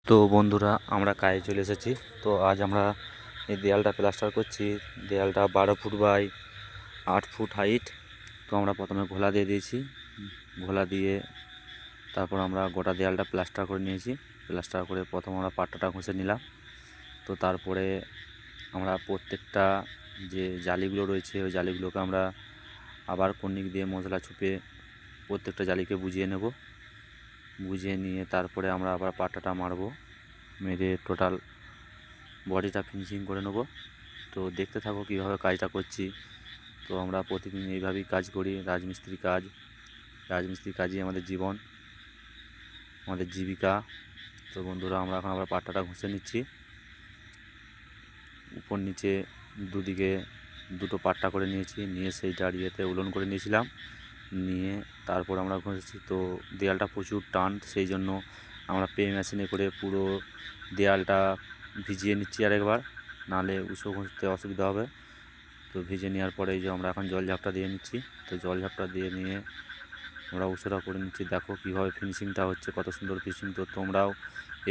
তো বন্ধুরা, আমরা কাজে চলে এসেছি। তো আজ আমরা এই দেয়ালটা প্লাস্টার করছি। দেয়ালটা 12 ফুট বাই 8 ফুট হাইট। তো আমরা প্রথমে ঘোলা দিয়ে দিয়েছি। ঘোলা দিয়ে তারপর আমরা গোটা দেয়ালটা প্লাস্টার করে নিয়েছি। প্লাস্টার করে প্রথম আমরা পাট্টাটা ঘষে নিলাম। তো তারপরে আমরা প্রত্যেকটা যে জালিগুলো রয়েছে ওই জালিগুলোকে আমরা আবার কর্নিক দিয়ে মশলা ছুপে প্রত্যেকটা জালিকে বুঝিয়ে নেব। বুঝিয়ে নিয়ে তারপরে আমরা আবার পাট্টাটা মারবো, মেরে টোটাল বডিটা ফিনিশিং করে নেব। তো দেখতে থাকো কীভাবে কাজটা করছি। তো আমরা প্রতিদিন এইভাবেই কাজ করি, রাজমিস্ত্রি কাজই আমাদের জীবন, আমাদের জীবিকা। তো বন্ধুরা, আমরা এখন আবার পাট্টাটা ঘষে নিচ্ছি। উপর নিচে দুদিকে দুটো পাট্টা করে নিয়েছি, নিয়ে সেইটার ইয়েতে উলন করে নিয়েছিলাম। নিয়ে তারপর আমরা ঘষেছি। তো দেয়ালটা প্রচুর টান, সেই জন্য আমরা পে মেশিনে করে পুরো দেয়ালটা ভিজিয়ে নিচ্ছি আরেকবার, নাহলে উঁচু ঘষতে অসুবিধা হবে। তো ভিজে নেওয়ার পরে এই যে আমরা এখন জল ঝাপটা দিয়ে নিচ্ছি। তো জল ঝাপটা দিয়ে নিয়ে আমরা উঁচুটা করে নিচ্ছি। দেখো কীভাবে ফিনিশিংটা হচ্ছে, কত সুন্দর ফিনিশিং। তো তোমরাও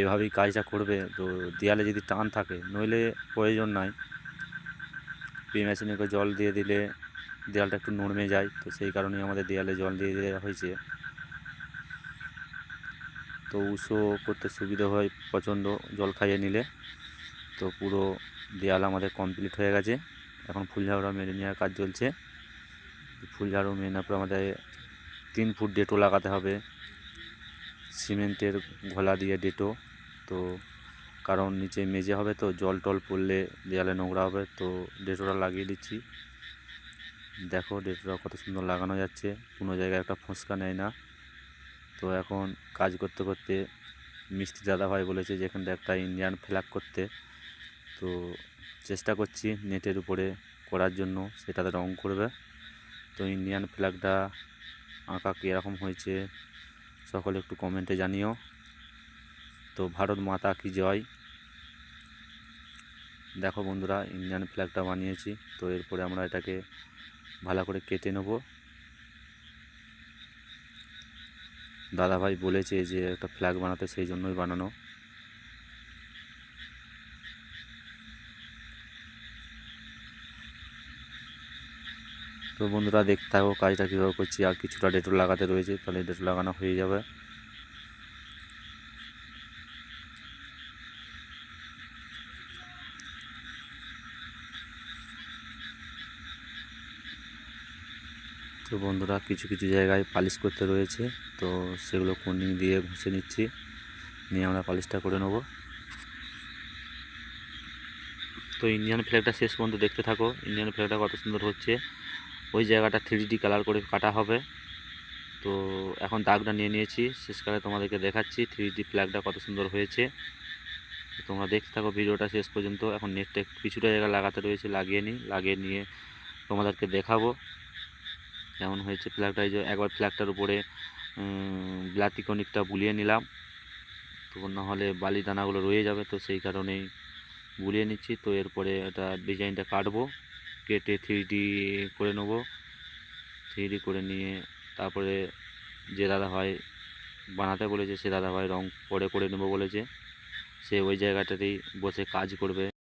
এভাবেই কাজটা করবে। তো দেয়ালে যদি টান থাকে, নইলে প্রয়োজন নাই, পে মেশিনে করে জল দিয়ে দিলে দেয়ালটা একটু নরমে যায়। তো সেই কারণেই আমাদের দেয়ালে জল দিয়ে দেওয়া হয়েছে। তো উঁচু করতে সুবিধা হয় প্রচণ্ড জল খাইয়ে নিলে। তো পুরো দেয়াল আমাদের কমপ্লিট হয়ে গেছে। এখন ফুল ঝাড়ুটা মেরে নেওয়ার কাজ চলছে। ফুল ঝাড়ু মেরে নেওয়ার পর আমাদের 3 ফুট ডেটো লাগাতে হবে, সিমেন্টের ঘোলা দিয়ে ডেটো। তো কারণ নিচে মেজে হবে, তো জল টল পড়লে দেয়ালে নোংরা হবে। তো ডেটোটা লাগিয়ে দিচ্ছি। দেখো ডেটোটা কত সুন্দর লাগানো যাচ্ছে, কোনো জায়গায় একটা ফোঁসকা নেয় না। তো এখন কাজ করতে করতে মিস্ত্রি দাদাভাই বলেছে যে এখানটা একটা ইন্ডিয়ান ফ্ল্যাগ করতে। তো চেষ্টা করছি নেটের উপরে করার জন্য, সেটাতে রং করবে। তো ইন্ডিয়ান ফ্ল্যাগটা আঁকা কীরকম হয়েছে সকলে একটু কমেন্টে জানিও। তো ভারত মাতা কি জয়। দেখো বন্ধুরা, ইন্ডিয়ান ফ্ল্যাগটা বানিয়েছি। তো এরপরে আমরা এটাকে ভালো করে কেটে নেব। দাদাভাই বলেছে যে একটা ফ্ল্যাগ বানাতে, সেই জন্যই বানানো। তো বন্ধুরা, দেখতে থাকো কাজটা কীভাবে করছি। আর কিছুটা ডেটল লাগাতে রয়েছে, তাহলে ডেটল লাগানো হয়ে যাবে। তো বন্ধুরা, কিছু কিছু জায়গায় পালিশ করতে রয়েছে, তো সেগুলো কর্নিং দিয়ে ঘষে নিচ্ছি, নিয়ে আমরা পালিশটা করে নেব। তো ইন্ডিয়ান ফ্ল্যাগটা শেষ পর্যন্ত দেখতে থাকো, ইন্ডিয়ান ফ্ল্যাগটা কত সুন্দর হচ্ছে। ওই জায়গাটা 3D কালার করে কাটা হবে। তো এখন দাগটা নিয়ে নিয়েছি, শেষকালে তোমাদেরকে দেখাচ্ছি 3D ফ্ল্যাগটা কত সুন্দর হয়েছে। তোমরা দেখতে থাকো ভিডিওটা শেষ পর্যন্ত। এখন নেটটা কিছুটা জায়গা লাগাতে রয়েছে, লাগিয়ে নিয়ে তোমাদেরকে দেখাবো কেমন হয়েছে ফ্ল্যাগটা। এই যে একবার ফ্ল্যাগটার উপরে ব্লাতিকনিকটা বুলিয়ে নিলাম, তো নাহলে বালি দানাগুলো রয়ে যাবে। তো সেই কারণেই বুলিয়ে নিচ্ছি। তো এরপরে এটা ডিজাইনটা কাটবো, কেটে 3D করে নেব। 3D করে নিয়ে তারপরে যে দাদাভাই বানাতে বলেছে, সে দাদাভাই রং করে নেবো বলেছে। সে ওই জায়গাটাতেই বসে কাজ করবে।